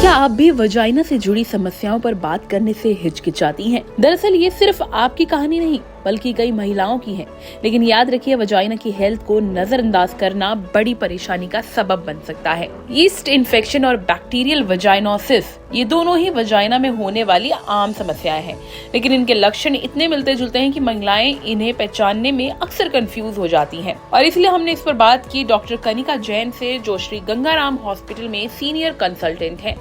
क्या आप भी वजाइना से जुड़ी समस्याओं पर बात करने से हिचकिचाती हैं? दरअसल ये सिर्फ आपकी कहानी नहीं बल्कि कई महिलाओं की है। लेकिन याद रखिए, वजाइना की हेल्थ को नजरअंदाज करना बड़ी परेशानी का सबब बन सकता है। यीस्ट इन्फेक्शन और बैक्टीरियल वजाइनोसिस, ये दोनों ही वजाइना में होने वाली आम समस्याएं हैं, लेकिन इनके लक्षण इतने मिलते जुलते हैं कि महिलाएं इन्हें पहचानने में अक्सर कंफ्यूज हो जाती हैं। और इसलिए हमने इस पर बात की डॉक्टर कनिका जैन से, जो श्री गंगाराम हॉस्पिटल में सीनियर कंसल्टेंट हैं।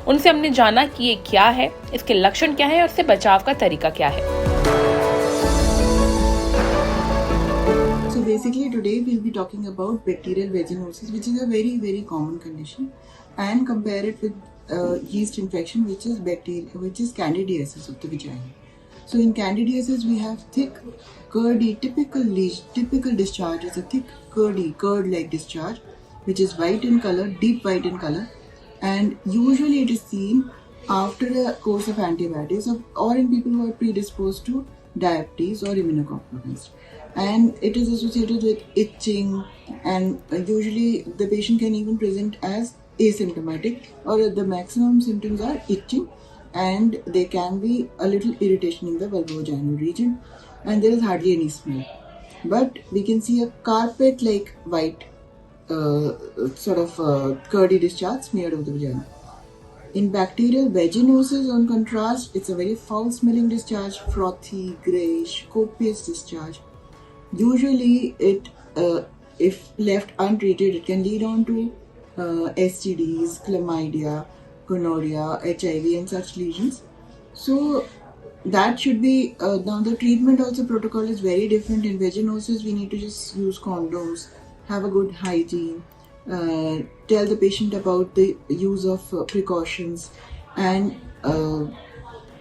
उनसे हमने जाना कि ये क्या है, इसके लक्षण क्या है और इससे बचाव का तरीका क्या है। So basically today we'll be talking about bacterial vaginosis, which is a very common condition, and compare it with yeast infection, which is candidiasis of the vagina. So in candidiasis we have thick, curdy, typical discharge is a thick, curd-like discharge, which is white in color, deep white in color, and usually it is seen after a course of antibiotics or in people who are predisposed to diabetes or immunocompromised. And it is associated with itching, and usually the patient can even present as asymptomatic, or the maximum symptoms are itching, and there can be a little irritation in the vulvovaginal region, and there is hardly any smell. But we can see a carpet-like white curdy discharge smeared over the vagina. In bacterial vaginosis, on contrast, it's a very foul-smelling discharge, frothy, greyish, copious discharge. Usually, if left untreated, it can lead on to STDs, chlamydia, gonorrhea, HIV, and such lesions. So that should be now the treatment also protocol is very different. In vaginosis, we need to just use condoms, have a good hygiene, tell the patient about the use of precautions, and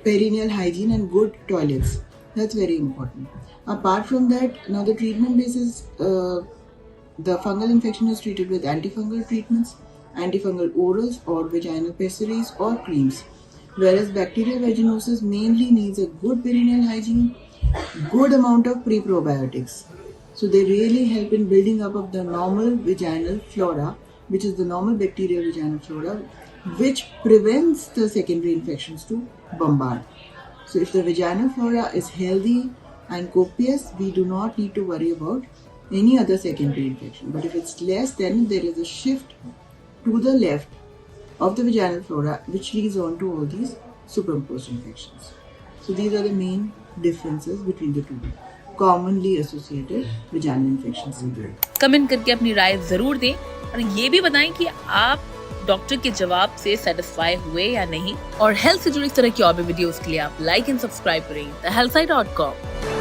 perineal hygiene and good toilets. That's very important. Apart from that, now the treatment basis, the fungal infection is treated with antifungal treatments, antifungal orals or vaginal pessaries or creams. Whereas bacterial vaginosis mainly needs a good perineal hygiene, good amount of pre-probiotics. So they really help in building up of the normal vaginal flora, which is the normal bacterial vaginal flora, which prevents the secondary infections to bombard. So if the vaginal flora is healthy and copious, we do not need to worry about any other secondary infection. But if it's less, then there is a shift to the left of the vaginal flora, which leads on to all these superimposed infections. So these are the main differences between the two commonly associated vaginal infections. Comment करके अपनी राय जरूर दें और ये भी बताएं कि आप डॉक्टर के जवाब से सेटिस्फाई हुए या नहीं। और हेल्थ से जुड़ी इस तरह की और भी वीडियोस के लिए आप लाइक एंड सब्सक्राइब करें thehealthsite.com।